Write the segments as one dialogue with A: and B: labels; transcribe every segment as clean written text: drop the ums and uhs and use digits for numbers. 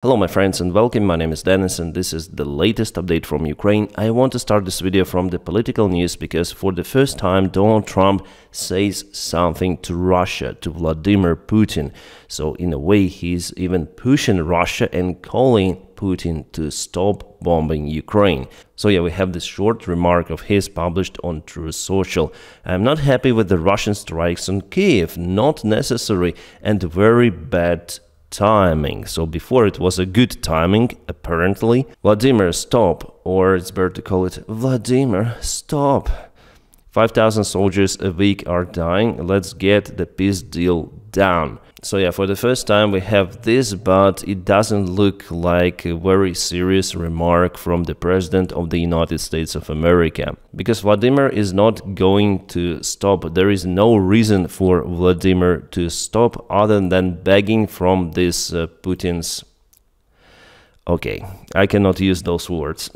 A: Hello my friends and welcome, my name is Dennis and this is the latest update from Ukraine. I want to start this video from the political news because for the first time Donald Trump says something to Russia, to Vladimir Putin. So in a way he's even pushing Russia and calling Putin to stop bombing Ukraine. So yeah, we have this short remark of his published on Truth Social. I'm not happy with the Russian strikes on Kiev, not necessary and very bad timing. So before it was a good timing, apparently. Vladimir, stop, or it's better to call it Vladimir, stop. 5,000 soldiers a week are dying. Let's get the peace deal done. So yeah, for the first time we have this, but it doesn't look like a very serious remark from the President of the United States of America. Because Vladimir is not going to stop. There is no reason for Vladimir to stop other than begging from this Putin's... Okay, I cannot use those words.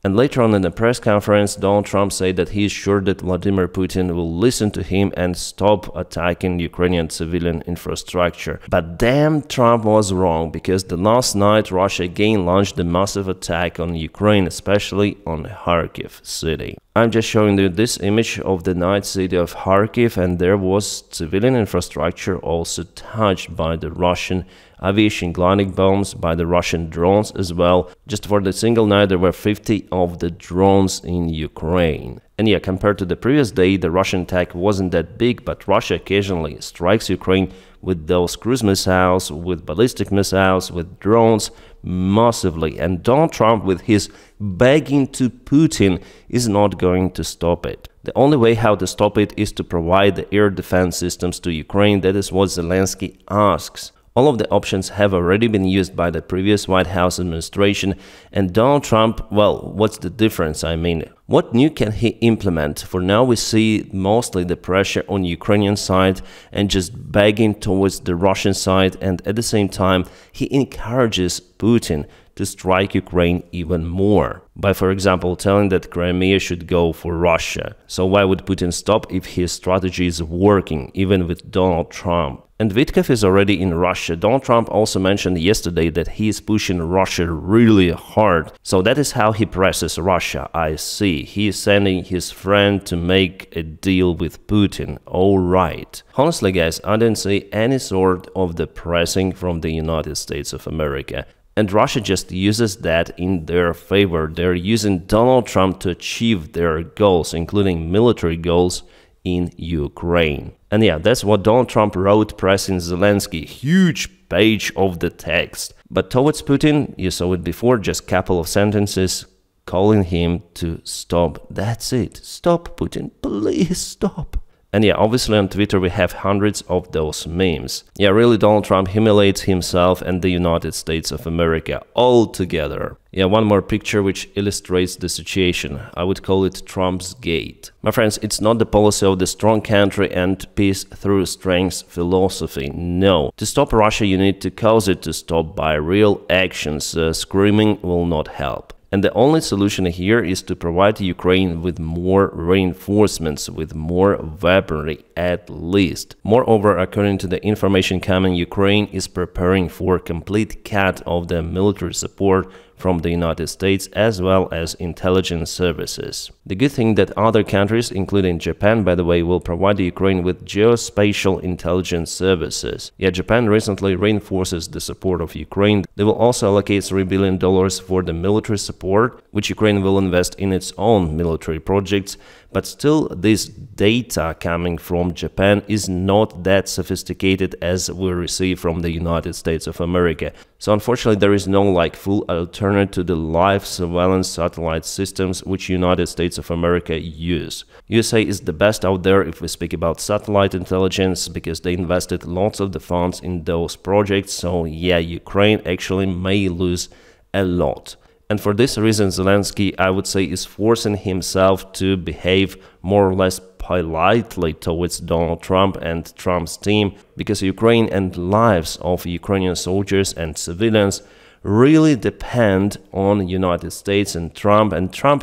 A: And later on in the press conference, Donald Trump said that he is sure that Vladimir Putin will listen to him and stop attacking Ukrainian civilian infrastructure. But damn, Trump was wrong, because the last night Russia again launched a massive attack on Ukraine, especially on Kharkiv city. I'm just showing you this image of the night city of Kharkiv, and there was civilian infrastructure also touched by the Russian aviation gliding bombs, by the Russian drones as well. Just for the single night there were 50 of the drones in Ukraine. And yeah, compared to the previous day, the Russian attack wasn't that big, but Russia occasionally strikes Ukraine with those cruise missiles, with ballistic missiles, with drones, massively. And Donald Trump, with his begging to Putin, is not going to stop it. The only way how to stop it is to provide the air defense systems to Ukraine. That is what Zelensky asks. All of the options have already been used by the previous White House administration, and Donald Trump, well, what's the difference? I mean, what new can he implement? For now we see mostly the pressure on Ukrainian side and just begging towards the Russian side, and at the same time he encourages Putin to strike Ukraine even more by, for example, telling that Crimea should go for Russia. So why would Putin stop if his strategy is working, even with Donald Trump? And Davydov is already in Russia. Donald Trump also mentioned yesterday that he is pushing Russia really hard. So that is how he presses Russia, I see. He is sending his friend to make a deal with Putin. All right. Honestly, guys, I don't see any sort of the pressing from the United States of America. And Russia just uses that in their favor. They're using Donald Trump to achieve their goals, including military goals in Ukraine. And yeah, that's what Donald Trump wrote pressing Zelensky, huge page of the text. But towards Putin, you saw it before, just couple of sentences calling him to stop. That's it. Stop, Putin. Please stop. And yeah, obviously on Twitter we have hundreds of those memes. Yeah, really Donald Trump humiliates himself and the United States of America all together. Yeah, one more picture which illustrates the situation. I would call it Trump's gate. My friends, it's not the policy of the strong country and peace through strength philosophy. No. To stop Russia, you need to cause it to stop by real actions. Screaming will not help. And the only solution here is to provide Ukraine with more reinforcements, with more weaponry at least. Moreover, according to the information coming, Ukraine is preparing for complete cut of the military support from the United States as well as intelligence services. The good thing that other countries, including Japan, by the way, will provide Ukraine with geospatial intelligence services. Yeah, Japan recently reinforces the support of Ukraine. They will also allocate $3 billion for the military support, which Ukraine will invest in its own military projects. But still, this data coming from Japan is not that sophisticated as we receive from the United States of America. So unfortunately, there is no full alternative to the live surveillance satellite systems which United States of America use. USA is the best out there if we speak about satellite intelligence, because they invested lots of the funds in those projects. So yeah, Ukraine actually may lose a lot. And for this reason, Zelensky, I would say, is forcing himself to behave more or less politely towards Donald Trump and Trump's team, because Ukraine and lives of Ukrainian soldiers and civilians really depend on United States and Trump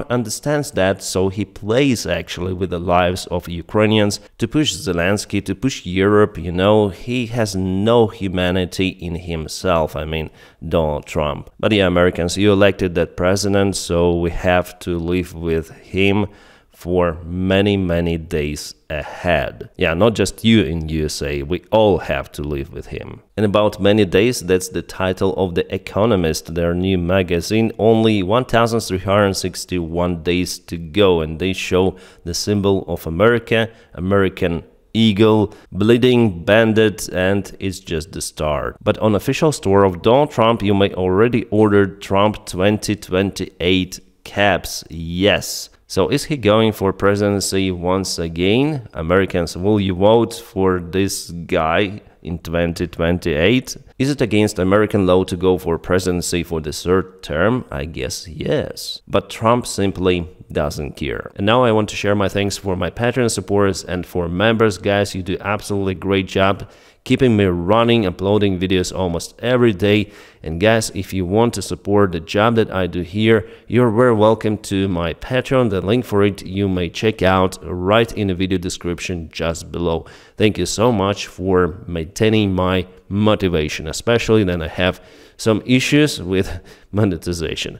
A: understands that, so he plays actually with the lives of Ukrainians to push Zelensky, to push Europe. He has no humanity in himself, I mean Donald Trump. But yeah, Americans, you elected that president, so we have to live with him for many days ahead. Yeah, not just you in USA, we all have to live with him. In about many days, that's the title of The Economist, their new magazine. Only 1,361 days to go, and they show the symbol of America, American eagle, bleeding bandit, and it's just the start. But on official store of Donald Trump, you may already order Trump 2028 caps. Yes. So is he going for presidency once again? Americans, will you vote for this guy in 2028? Is it against American law to go for presidency for the third term? I guess yes. But Trump simply doesn't care. And now I want to share my thanks for my Patreon supporters and for members. Guys, you do absolutely great job keeping me running, uploading videos almost every day. And guys, if you want to support the job that I do here, you're very welcome to my Patreon. The link for it you may check out right in the video description just below. Thank you so much for maintaining my motivation, especially when I have some issues with monetization.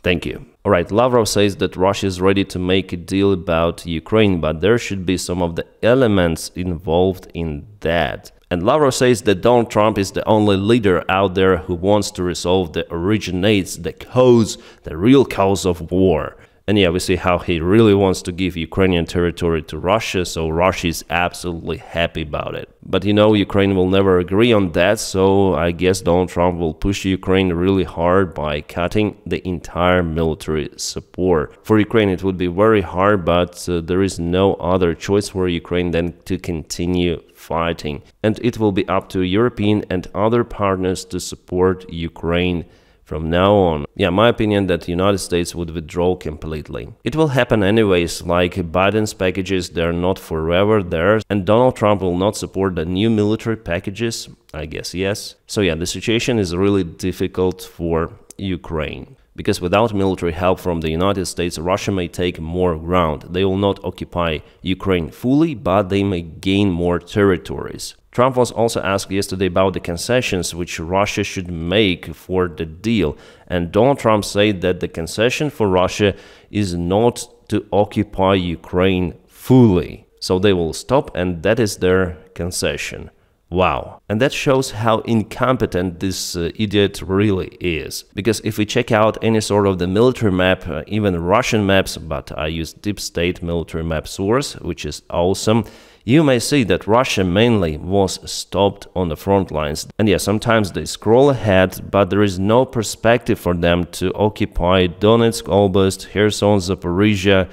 A: Thank you. Alright, Lavrov says that Russia is ready to make a deal about Ukraine, but there should be some of the elements involved in that. And Lavrov says that Donald Trump is the only leader out there who wants to resolve the originates, the cause, the real cause of war. And yeah, we see how he really wants to give Ukrainian territory to Russia, so Russia is absolutely happy about it. But Ukraine will never agree on that, so I guess Donald Trump will push Ukraine really hard by cutting the entire military support. For Ukraine it would be very hard, but there is no other choice for Ukraine than to continue fighting. And it will be up to European and other partners to support Ukraine from now on. Yeah, my opinion that the United States would withdraw completely. It will happen anyways, like Biden's packages, they're not forever there, and Donald Trump will not support the new military packages, I guess yes. So yeah, the situation is really difficult for Ukraine. Because without military help from the United States, Russia may take more ground. They will not occupy Ukraine fully, but they may gain more territories. Trump was also asked yesterday about the concessions which Russia should make for the deal, and Donald Trump said that the concession for Russia is not to occupy Ukraine fully. So they will stop, and that is their concession. Wow. And that shows how incompetent this idiot really is. Because if we check out any sort of the military map, even Russian maps, but I use deep state military map source, which is awesome, you may see that Russia mainly was stopped on the front lines. And yeah, sometimes they scroll ahead, but there is no perspective for them to occupy Donetsk Oblast, Kherson, Zaporizhia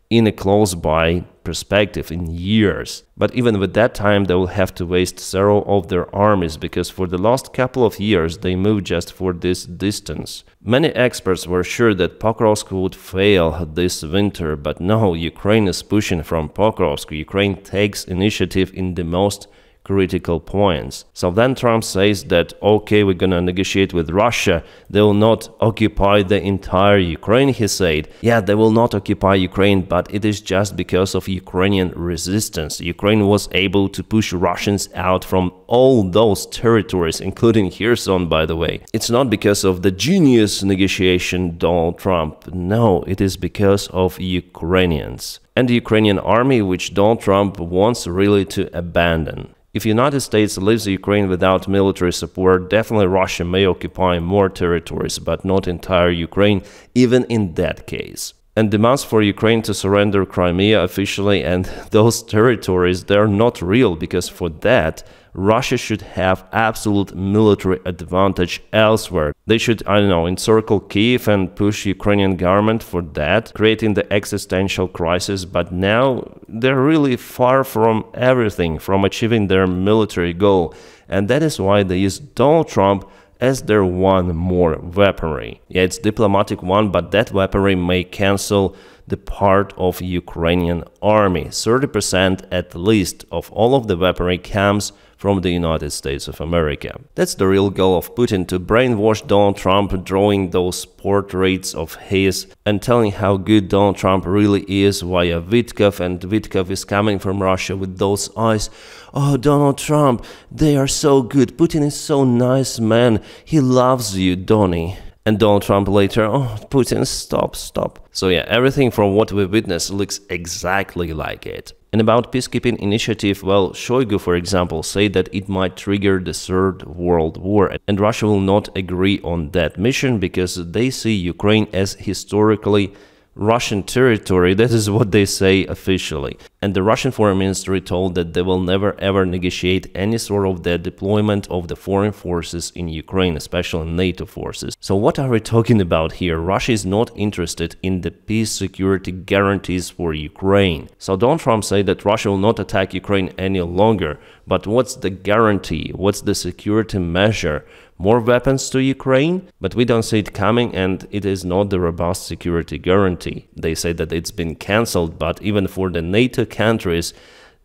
A: in a close-by perspective in years. But even with that time, they will have to waste several of their armies, because for the last couple of years they moved just for this distance. Many experts were sure that Pokrovsk would fail this winter, but no, Ukraine is pushing from Pokrovsk. Ukraine takes initiative in the most critical points. So then Trump says that, okay, we're gonna negotiate with Russia. They will not occupy the entire Ukraine, he said. Yeah, they will not occupy Ukraine, but it is just because of Ukrainian resistance. Ukraine was able to push Russians out from all those territories, including Kherson, by the way. It's not because of the genius negotiation Donald Trump. No, it is because of Ukrainians. And the Ukrainian army, which Donald Trump wants really to abandon. If the United States leaves Ukraine without military support, definitely Russia may occupy more territories, but not entire Ukraine, even in that case. And demands for Ukraine to surrender Crimea officially and those territories, they're not real, because for that, Russia should have absolute military advantage elsewhere. They should, I don't know, encircle Kiev and push Ukrainian government for that, creating the existential crisis. But now they're really far from everything, from achieving their military goal. And that is why they use Donald Trump as their one more weaponry. Yeah, it's diplomatic one, but that weaponry may cancel the part of Ukrainian army. 30% at least of all of the weaponry comes from the United States of America. That's the real goal of Putin, to brainwash Donald Trump, drawing those portraits of his and telling how good Donald Trump really is via Davydov, and Davydov is coming from Russia with those eyes. Oh, Donald Trump, they are so good. Putin is so nice, man. He loves you, Donny. And Donald Trump later, oh, Putin, stop. So yeah, everything from what we witnessed looks exactly like it. And about peacekeeping initiative, well, Shoigu, for example, said that it might trigger the Third World War, and Russia will not agree on that mission because they see Ukraine as historically Russian territory. That is what they say officially. And the Russian Foreign Ministry told that they will never ever negotiate any sort of the deployment of the foreign forces in Ukraine, especially NATO forces. So what are we talking about here? Russia is not interested in the peace security guarantees for Ukraine. So Donald Trump said that Russia will not attack Ukraine any longer. But what's the guarantee? What's the security measure? More weapons to Ukraine? But we don't see it coming, and it is not the robust security guarantee. They say that it's been cancelled, but even for the NATO countries,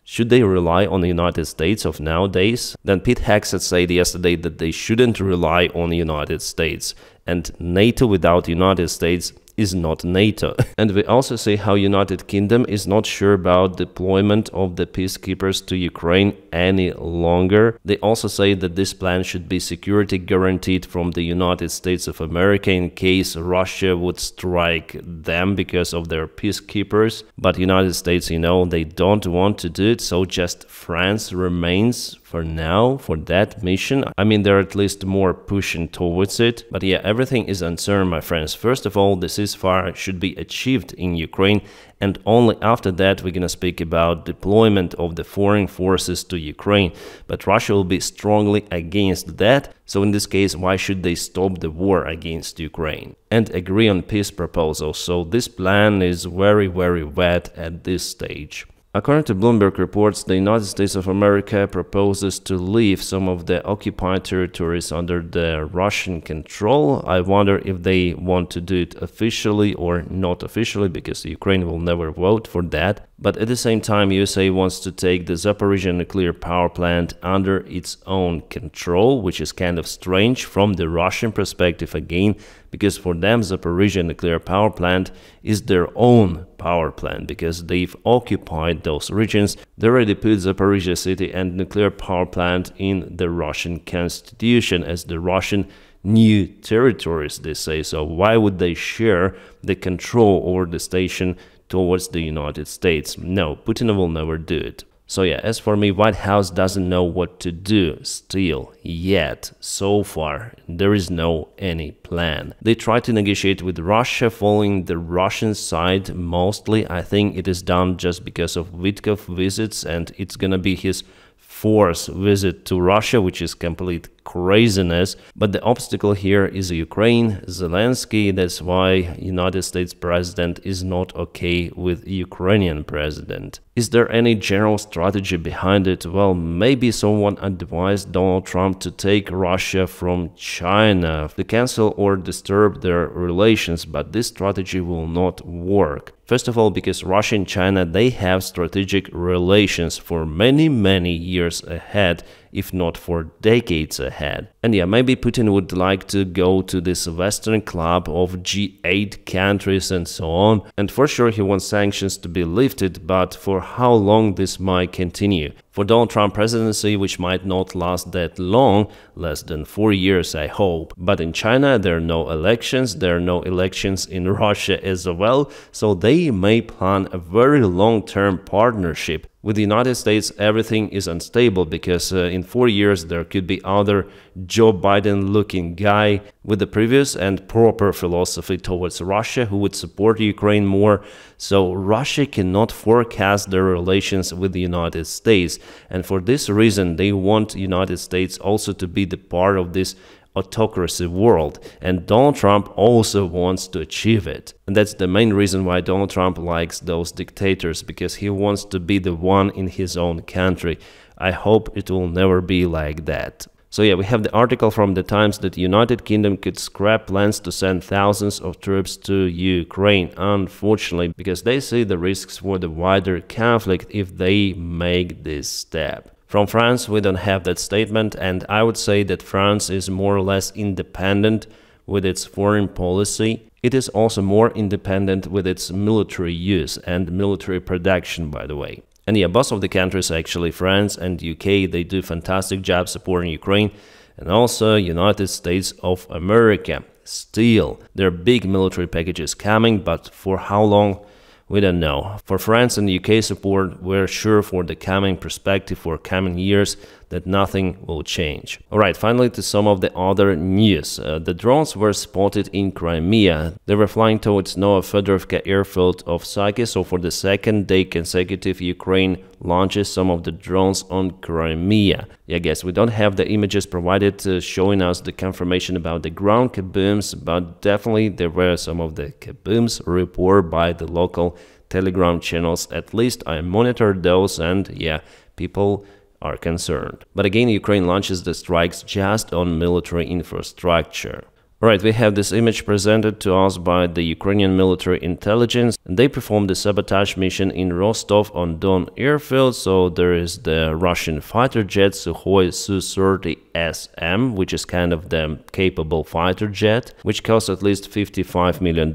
A: should they rely on the United States of nowadays? Then Pete Hegseth said yesterday that they shouldn't rely on the United States, and NATO without the United States is not NATO. And we also see how United Kingdom is not sure about deployment of the peacekeepers to Ukraine any longer. They also say that this plan should be security guaranteed from the United States of America in case Russia would strike them because of their peacekeepers. But United States, you know, they don't want to do it, so just France remains for now for that mission. I mean, they're at least more pushing towards it. But yeah, everything is uncertain, my friends. First of all, the ceasefire should be achieved in Ukraine, and only after that we're gonna speak about deployment of the foreign forces to Ukraine. But Russia will be strongly against that. So in this case, why should they stop the war against Ukraine and agree on peace proposals? So this plan is very, very wet at this stage. According to Bloomberg reports, the United States of America proposes to leave some of the occupied territories under the Russian control. I wonder if they want to do it officially or not officially, because Ukraine will never vote for that. But at the same time, USA wants to take the Zaporizhzhia nuclear power plant under its own control, which is kind of strange from the Russian perspective again, because for them Zaporizhzhia nuclear power plant is their own power plant, because they've occupied those regions. They already put Zaporizhzhia city and nuclear power plant in the Russian constitution as the Russian new territories, they say. So why would they share the control over the station towards the United States? No, Putin will never do it. So yeah, as for me, White House doesn't know what to do still, yet. So far, there is no any plan. They try to negotiate with Russia, following the Russian side mostly. I think it is done just because of Davydov visits, and it's gonna be his fourth visit to Russia, which is complete craziness. But the obstacle here is Ukraine, Zelensky. That's why United States president is not okay with Ukrainian president. Is there any general strategy behind it? Well, maybe someone advised Donald Trump to take Russia from China, to cancel or disturb their relations, but this strategy will not work. First of all, because Russia and China, they have strategic relations for many, many years ahead, if not for decades ahead. And yeah, maybe Putin would like to go to this Western club of G8 countries and so on. And for sure he wants sanctions to be lifted, but for how long this might continue? For Donald Trump presidency, which might not last that long, less than 4 years, I hope. But in China, there are no elections, there are no elections in Russia as well, so they may plan a very long-term partnership. With the United States, everything is unstable because in 4 years there could be other Joe Biden-looking guy with the previous and proper philosophy towards Russia who would support Ukraine more. So Russia cannot forecast their relations with the United States, and for this reason they want the United States also to be the part of this autocracy world, and Donald Trump also wants to achieve it. And that's the main reason why Donald Trump likes those dictators, because he wants to be the one in his own country. I hope it will never be like that. So yeah, we have the article from the Times that United Kingdom could scrap plans to send thousands of troops to Ukraine, unfortunately, because they see the risks for the wider conflict if they make this step. From France, we don't have that statement, and I would say that France is more or less independent with its foreign policy. It is also more independent with its military use and military production, by the way. And yeah, both of the countries, actually France and UK, they do fantastic job supporting Ukraine, and also United States of America. Still, there are big military packages coming, but for how long? We don't know. For France and UK support, we're sure for the coming perspective for coming years that nothing will change. Alright, finally to some of the other news. The drones were spotted in Crimea. They were flying towards Novofedorovka airfield of Saki, so for the second day consecutive, Ukraine launches some of the drones on Crimea. Yeah, guess we don't have the images provided showing us the confirmation about the ground kabooms, but definitely there were some of the kabooms reported by the local Telegram channels. At least I monitored those, and yeah, people are concerned. But again, Ukraine launches the strikes just on military infrastructure. Alright, we have this image presented to us by the Ukrainian military intelligence. They performed a sabotage mission in Rostov-on-Don airfield. So there is the Russian fighter jet Sukhoi Su-30SM, which is kind of the capable fighter jet, which cost at least $55 million,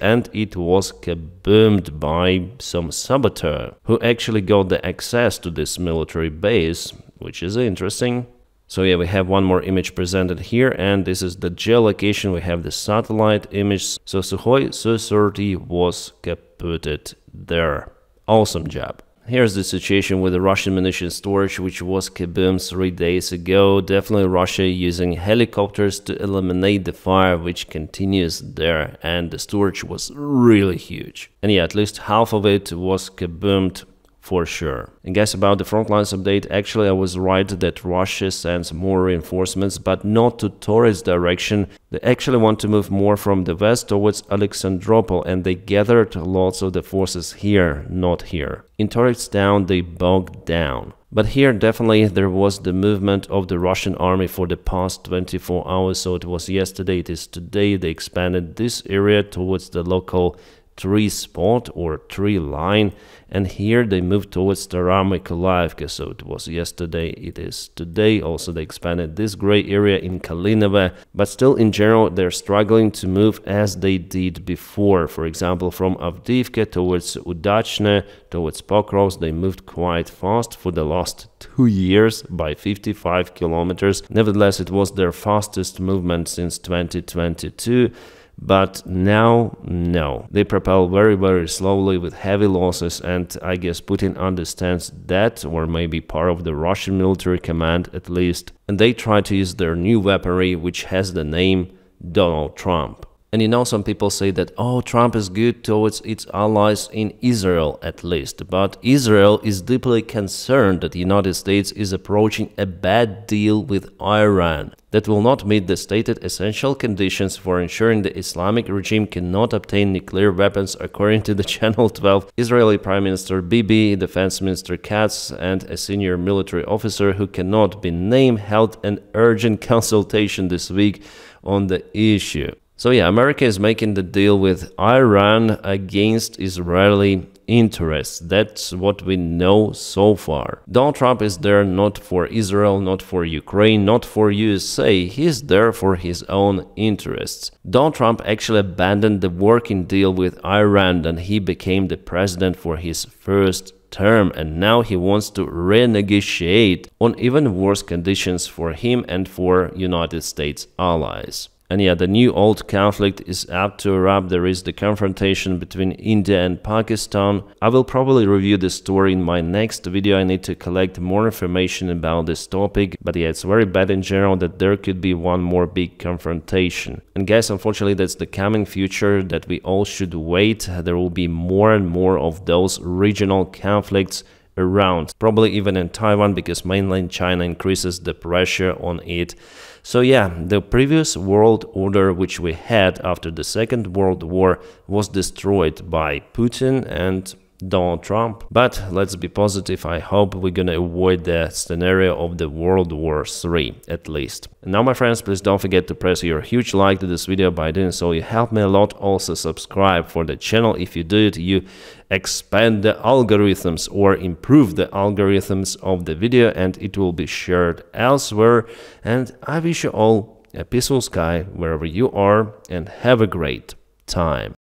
A: and it was kaboomed by some saboteur who actually got the access to this military base, which is interesting. So yeah, we have one more image presented here, and this is the geolocation. We have the satellite image. So Sukhoi Su-30 was kaputted there. Awesome job. Here's the situation with the Russian munition storage, which was kaboomed 3 days ago. Definitely Russia using helicopters to eliminate the fire, which continues there, and the storage was really huge. And yeah, at least half of it was kaboomed for sure. And guys, about the frontlines update, actually I was right that Russia sends more reinforcements, but not to Torres direction. They actually want to move more from the west towards Alexandropol, and they gathered lots of the forces here, not here. In Torres town they bogged down. But here definitely there was the movement of the Russian army for the past 24 hours, so it was yesterday, it is today. They expanded this area towards the local tree spot or tree line, and here they moved towards Stara-Mykolaievka, so it was yesterday, it is today. Also they expanded this gray area in Kalinovo, but still in general they're struggling to move as they did before. For example, from Avdiivka towards Udachne, towards Pokrovsk, they moved quite fast for the last 2 years by 55 kilometers. Nevertheless, it was their fastest movement since 2022. But now, no, they propel very slowly with heavy losses, and I guess Putin understands that, or maybe part of the Russian military command at least, and they try to use their new weaponry, which has the name Donald Trump. And you know, some people say that, oh, Trump is good towards its allies in Israel at least, but Israel is deeply concerned that the United States is approaching a bad deal with Iran that will not meet the stated essential conditions for ensuring the Islamic regime cannot obtain nuclear weapons, according to the Channel 12. Israeli Prime Minister Bibi, Defense Minister Katz, and a senior military officer who cannot be named held an urgent consultation this week on the issue. So yeah, America is making the deal with Iran against Israeli interests. That's what we know so far. Donald Trump is there not for Israel, not for Ukraine, not for USA. He's there for his own interests. Donald Trump actually abandoned the working deal with Iran and he became the president for his first term, and now he wants to renegotiate on even worse conditions for him and for United States allies. And yeah, the new old conflict is up to a wrap. There is the confrontation between India and Pakistan. I will probably review this story in my next video. I need to collect more information about this topic. But yeah, it's very bad in general that there could be one more big confrontation. And guys, unfortunately, that's the coming future that we all should wait. There will be more and more of those regional conflicts around, probably even in Taiwan, because mainland China increases the pressure on it. So yeah, the previous world order which we had after the Second World War was destroyed by Putin, and Donald Trump. But let's be positive, I hope we're gonna avoid the scenario of the World War III, at least. And now, my friends, please don't forget to press your huge like to this video. By doing so, you help me a lot. Also, subscribe for the channel. If you do it, you expand the algorithms or improve the algorithms of the video, and it will be shared elsewhere. And I wish you all a peaceful sky wherever you are, and have a great time.